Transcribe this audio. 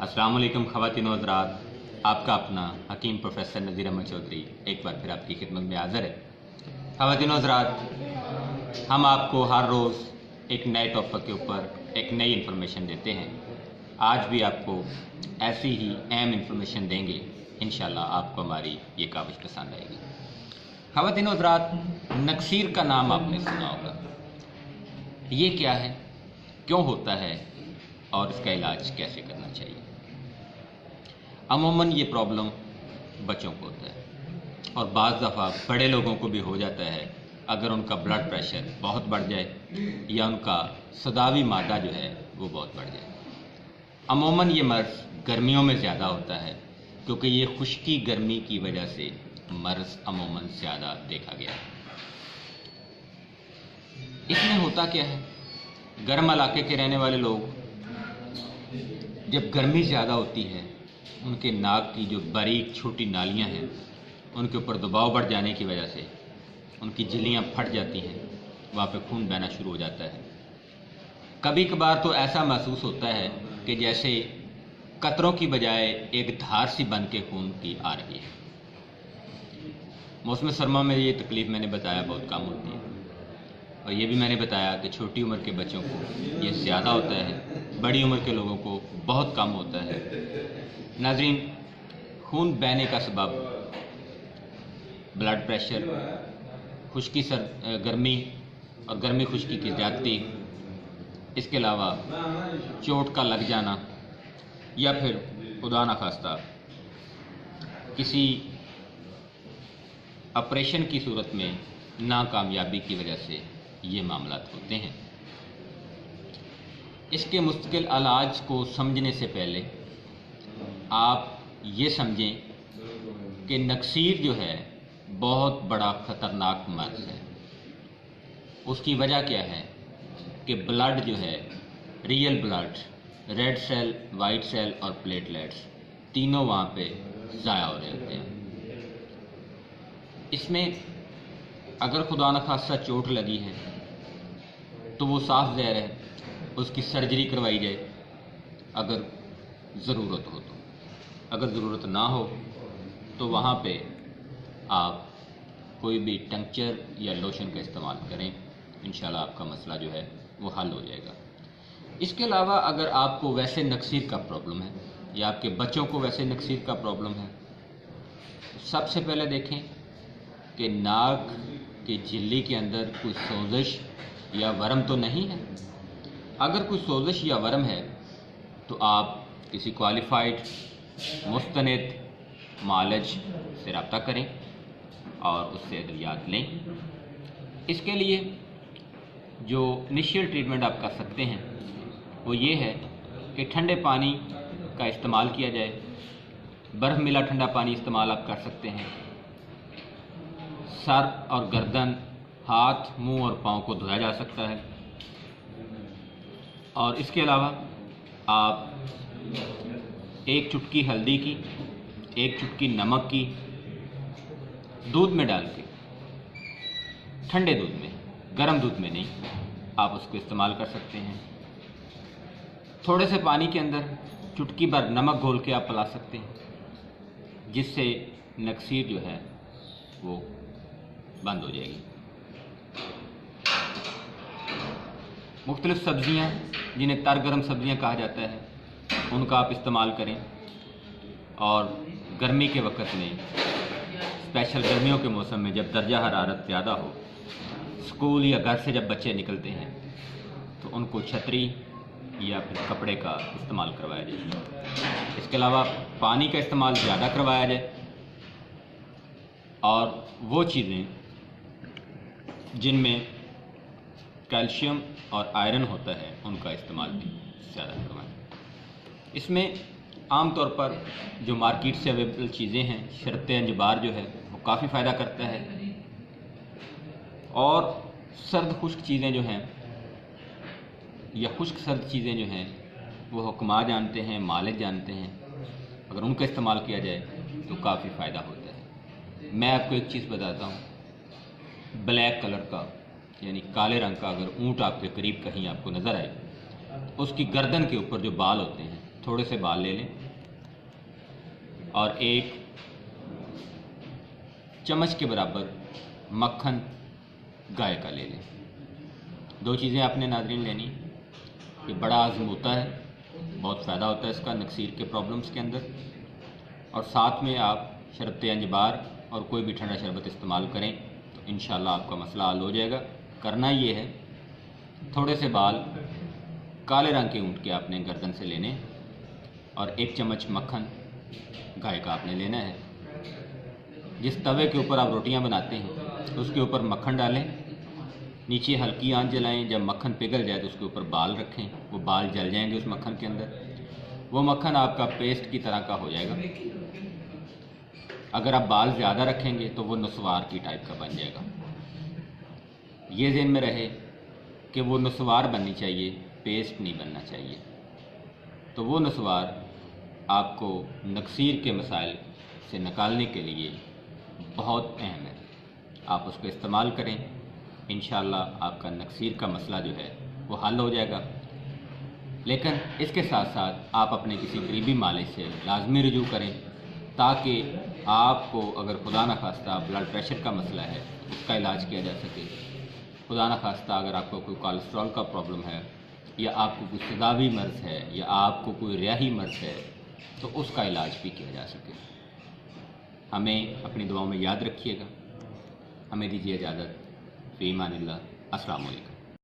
अस्सलाम वालेकुम ख़वातीन व हज़रात, आपका अपना हकीम प्रोफेसर नज़ीर अहमद चौधरी एक बार फिर आपकी खिदमत में हाज़िर है। ख़वातीन व हज़रात, हम आपको हर रोज़ एक नए टॉपिक के ऊपर एक नई इन्फॉर्मेशन देते हैं। आज भी आपको ऐसी ही अहम इन्फॉर्मेशन देंगे। इंशाल्लाह आपको हमारी ये काविश पसंद आएगी। ख़वातीन व हज़रात, नक्सीर का नाम आपने सुना होगा। ये क्या है, क्यों होता है और इसका इलाज कैसे करना चाहिए। अमूमन ये प्रॉब्लम बच्चों को होता है और बाज़ दफ़ा बड़े लोगों को भी हो जाता है अगर उनका ब्लड प्रेशर बहुत बढ़ जाए या उनका सदावी मादा जो है वो बहुत बढ़ जाए। अमूमन ये मर्ज़ गर्मियों में ज़्यादा होता है क्योंकि ये खुश्की गर्मी की वजह से मर्ज़ अमूमन ज़्यादा देखा गया है। इसमें होता क्या है, गर्म इलाके के रहने वाले लोग जब गर्मी ज़्यादा होती है उनके नाक की जो बारीक छोटी नालियां हैं उनके ऊपर दबाव बढ़ जाने की वजह से उनकी झिल्लियाँ फट जाती हैं, वहाँ पे खून बहना शुरू हो जाता है। कभी कभार तो ऐसा महसूस होता है कि जैसे कतरों की बजाय एक धार सी बन के खून की आ रही है। मौसम सरमा में ये तकलीफ़ मैंने बताया बहुत कम होती है और ये भी मैंने बताया कि छोटी उम्र के बच्चों को ये ज़्यादा होता है, बड़ी उम्र के लोगों को बहुत कम होता है। नाज़रीन, खून बहने का सबब ब्लड प्रेशर, खुश्की गर्मी और गर्मी खुश्की की ज़्यादती, इसके अलावा चोट का लग जाना या फिर खुदा न खास्ता किसी ऑपरेशन की सूरत में नाकामयाबी की वजह से ये मामलात होते हैं। इसके मुस्तकिल इलाज को समझने से पहले आप ये समझें कि नक्सीर जो है बहुत बड़ा ख़तरनाक मर्ज़ है। उसकी वजह क्या है कि ब्लड जो है, real blood, red cell, white cell और प्लेटलेट्स तीनों वहाँ पे ज़ाया हो रहे होते हैं। इसमें अगर खुदा न खास्ता चोट लगी है तो वो साफ ज़हर है, उसकी सर्जरी करवाई जाए अगर ज़रूरत हो तो। अगर ज़रूरत ना हो तो वहाँ पे आप कोई भी टंक्चर या लोशन का इस्तेमाल करें, इंशाल्लाह आपका मसला जो है वो हल हो जाएगा। इसके अलावा अगर आपको वैसे नक्सीर का प्रॉब्लम है या आपके बच्चों को वैसे नक्सीर का प्रॉब्लम है, सबसे पहले देखें कि नाक की झिल्ली के अंदर कोई सोजिश या वर्म तो नहीं है। अगर कोई सोजिश या वर्म है तो आप किसी क्वालिफाइड मुस्तनिद मालिज से रब्ता करें और उससे अद्वियात लें। इसके लिए जो इनिशियल ट्रीटमेंट आप कर सकते हैं वो ये है कि ठंडे पानी का इस्तेमाल किया जाए। बर्फ़ मिला ठंडा पानी इस्तेमाल आप कर सकते हैं। सर और गर्दन, हाथ, मुंह और पाँव को धोया जा सकता है। और इसके अलावा आप एक चुटकी हल्दी की, एक चुटकी नमक की दूध में डाल के, ठंडे दूध में, गर्म दूध में नहीं, आप उसको इस्तेमाल कर सकते हैं। थोड़े से पानी के अंदर चुटकी भर नमक घोल के आप पिला सकते हैं, जिससे नक्सीर जो है वो बंद हो जाएगी। मुख्तलिफ सब्ज़ियाँ जिन्हें तर गरम सब्ज़ियाँ कहा जाता है उनका आप इस्तेमाल करें। और गर्मी के वक्त में, स्पेशल गर्मियों के मौसम में जब दर्जा हरारत ज़्यादा हो, स्कूल या घर से जब बच्चे निकलते हैं तो उनको छतरी या फिर कपड़े का इस्तेमाल करवाया जाए। इसके अलावा पानी का इस्तेमाल ज़्यादा करवाया जाए और वो चीज़ें जिनमें कैल्शियम और आयरन होता है उनका इस्तेमाल भी ज़्यादा करवाएं। इसमें आम तौर पर जो मार्केट से अवेलेबल चीज़ें हैं, शरत अंजबार जो है वो काफ़ी फ़ायदा करता है। और सर्द खुश्क चीज़ें जो हैं या खुश्क सर्द चीज़ें जो हैं वो हुक्मा जानते हैं, मालिक जानते हैं, अगर उनका इस्तेमाल किया जाए तो काफ़ी फ़ायदा होता है। मैं आपको एक चीज़ बताता हूँ, ब्लैक कलर का यानी काले रंग का अगर ऊँट आपके करीब कहीं आपको नज़र आए, उसकी गर्दन के ऊपर जो बाल होते हैं تھوڑے سے بال لے لیں اور 1 چمچ کے برابر مکھن گائے کا لے لیں۔ 2 چیزیں آپ نے ناظرین لینی، یہ بڑا ہضم ہوتا ہے، بہت فائدہ ہوتا ہے اس کا نکسیر کے پرابلمس کے اندر، اور ساتھ میں آپ شربت انجبار اور کوئی بھی ٹھنڈا شربت استعمال کریں تو انشاءاللہ آپ کا مسئلہ حل ہو جائے گا۔ کرنا یہ ہے، تھوڑے سے بال کالے رنگ کے اونٹ کے آپ نے گردن سے لینے اور 1 چمچ مکھن گائے کا آپ نے لینا ہے۔ جس توے کے اوپر آپ روٹیاں بناتے ہیں اس کے اوپر مکھن ڈالیں، نیچے ہلکی آنچ جلائیں، جب مکھن پگھل جائے تو اس کے اوپر بال رکھیں، وہ بال جل جائیں گے اس مکھن کے اندر، وہ مکھن آپ کا پیسٹ کی طرح کا ہو جائے گا۔ اگر آپ بال زیادہ رکھیں گے تو وہ نسوار کی ٹائپ کا بن جائے گا۔ یہ ذہن میں رہے کہ وہ نسوار بننی چاہیے، پیسٹ نہیں بننا چاہیے۔ تو وہ نسوار آپ کو نکسیر کے مسائل سے نکالنے کے لیے بہت اہم ہے، آپ اس کو استعمال کریں، انشاءاللہ آپ کا نکسیر کا مسئلہ جو ہے وہ حل ہو جائے گا۔ لیکن اس کے ساتھ ساتھ آپ اپنے کسی قریبی مالج سے لازمی رجوع کریں تاکہ آپ کو اگر خدا نخواستہ بلڈ پریشر کا مسئلہ ہے اس کا علاج کیا جا سکے، خدا نخواستہ اگر آپ کو کوئی کولیسٹرول کا پرابلم ہے یا آپ کو کوئی تداوی مرض ہے یا آپ کو کوئی ریاحی مرض ہے تو اس کا علاج بھی کیا جا سکے۔ ہمیں اپنی دعاؤں میں یاد رکھیے گا۔ ہمیں دیجیے اجازت، فی امان اللہ، السلام علیکم۔